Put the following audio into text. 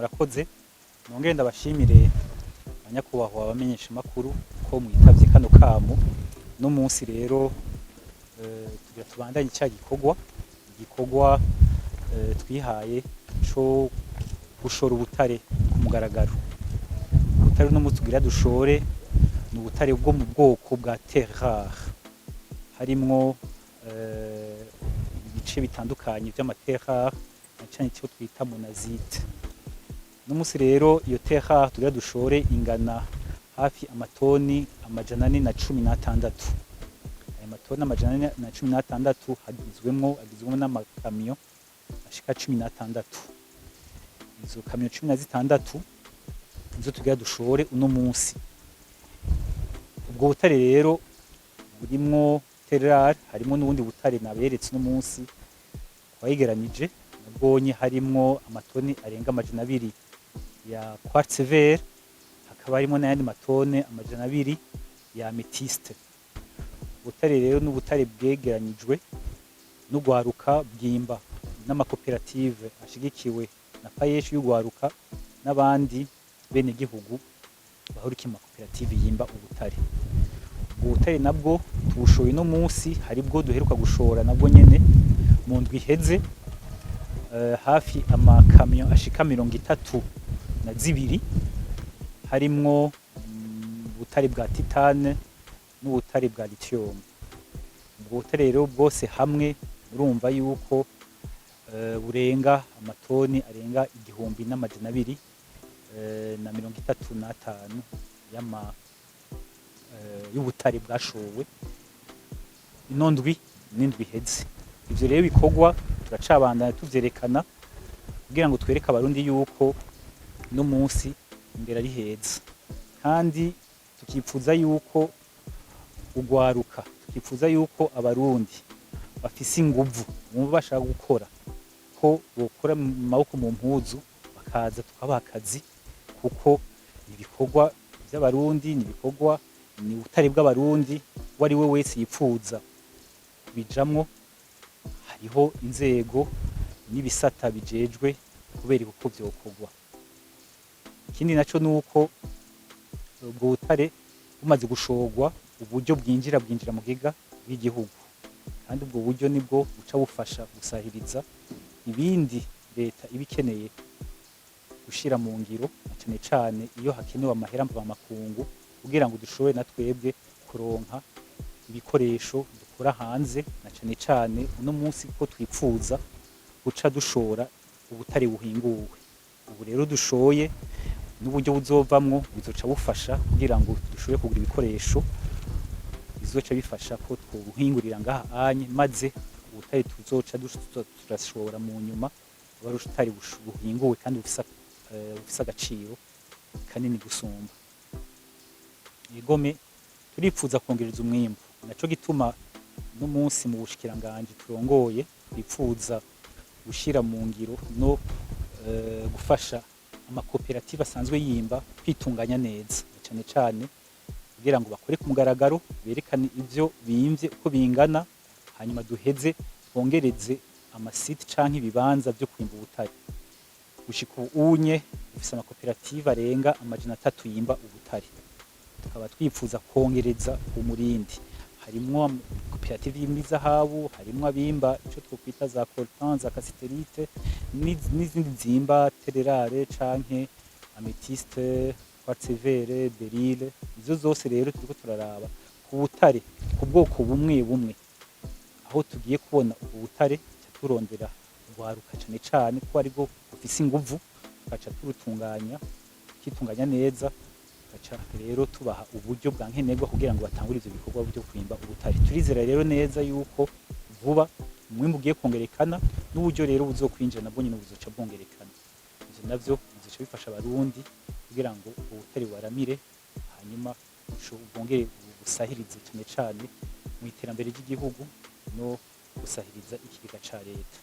murakoze nongere ndabashimire abanyakubahwa abamenyesha makuru ko mwitavye kano kamo no munsi rero tugira tubandanye cya gikorwa twihaye co gushora ubutare ku mugaragaro. Ubutare no mutugira dushore ni ubutare bwo mu bwoko bwa Terre Rare, harimwo ibice bitandukanye vy'amaterre rare cyane cyo twita monazite. No musi rero iyo terre rare tugira dushore ingana hafi amatoni 416. Ayo matoni 416 agizwemo n'amakamyo ashika 16. Izo kamyo 16 nizo tugira dushore uno munsi. Ubwo butare rero burimwo Terre Rare, harimo n'ubundi butare naberetse uno munsi twayigeranije, nabwonye harimwo amatoni arenga 200 ya Quartz Vert, hakaba harimo n'ayandi matone 200 ya amethyste. Ubutare rero n'ubutare bwegeranyijwe n'ugwaruka bwimba n'amakoperative ashigikiwe na payeshi y'ugwaruka n'abandi bene gihugu bahurikiye mu makoperative yimba ubutare. Ubutare nabwo tubushoye no munsi, haribwo duheruka gushora nabwo nyene mu ndwi iheze, hafi amakamyo ashika 32, harimwo ubutare bwa titane n'ubutare bwa lithium. Ubwo butare rero bwose hamwe urumva yuko burenga amatoni arenga 1235 y'ubutare bwashowe ino ndwi n'indwi iheze. Ivyo rero bikorwa turacabandanya tuvyerekana kugira ngo twereke abarundi yuko no munsi imbere ari heza, kandi tukipfuza yuko ugwaruka, tukipfuza yuko abarundi bafise inguvu bumva bashaka gukora, ko bokora mu maboko mu mpuzu bakaza tukabaha akazi, kuko ibikorwa by'abarundi nibikorwa ni ubutare bw'abarundi. Wari we wese yipfuza bijamwo, hariho inzego n'ibisata bijejwe kubera uko vyokorwa. Ikindi naco nuko ubwo butare bumaze gushorwa uburyo bwinjira mu giga bw'igihugu, kandi ubwo buryo nibwo buca bufasha gusahiriza ibindi leta ibikeneye gushira mu ngiro, cyane cyane iyo hakenewe amahera mvamakungu kugira ngo dushobore na twebwe kuronka ibikoresho dukora hanze, na cyane cyane uno munsi ko twipfuza guca dushora ubutare buhinguwe. Ubu rero dushoye n'uburyo buzovamwo bizoca bufasha kugira ngo dushobore kugura ibikoresho bizoca bifasha ko twobuhingurira ngaha anye, maze ubutare tuzoca turashora mu nyuma bari ubutare buhinguwe kandi bufise agaciro kanini gusumba. Igome turipfuza kongereza umwimbu, naco gituma no munsi mu bushikiranganji turongoye twipfuza gushira mu ngiro no gufasha amakoperative asanzwe yimba kwitunganya neza, cyane cyane kugira ngo bakore ku mugaragaro, berekane ivyo bimvye uko bingana, hanyuma duheze bongereze amasite canke ibibanza byo kwimba ubutare. Gushika unye ufise amakoperative arenga 300 yimba ubutare. Tukaba twipfuza kongereza umurindi, harimwo koperative y'imizahabu, harimwo abimba ico twokwita za coltan, za cassiterite n'izindi zimba Terre Rare canke amethyste, Quartz Vert, beryl. Izo zose rero turiko turaraba ku butare ku bwoko bumwe, aho tugiye kubona ubu butare turondera ugwaruka cane cane ko ariko ufise inguvu, tugaca turutunganya kitunganya neza, tugaca rero tubaha uburyo bwa nkenerwa kugira ngo batangure ivyo bikorwa byo kwimba ubutare. Turizera rero neza yuko vuba umwimbu ugiye kongerekana, n'uburyo rero buzokwinjira nabwo nyine buzoca bwongerekana. Ivyo navyo bizoca bifasha abarundi kugira ngo ubutare waramire, hanyuma bwongere busahirize cyane cyane mu iterambere ry'igihugu no gusahiriza ikigega ca leta.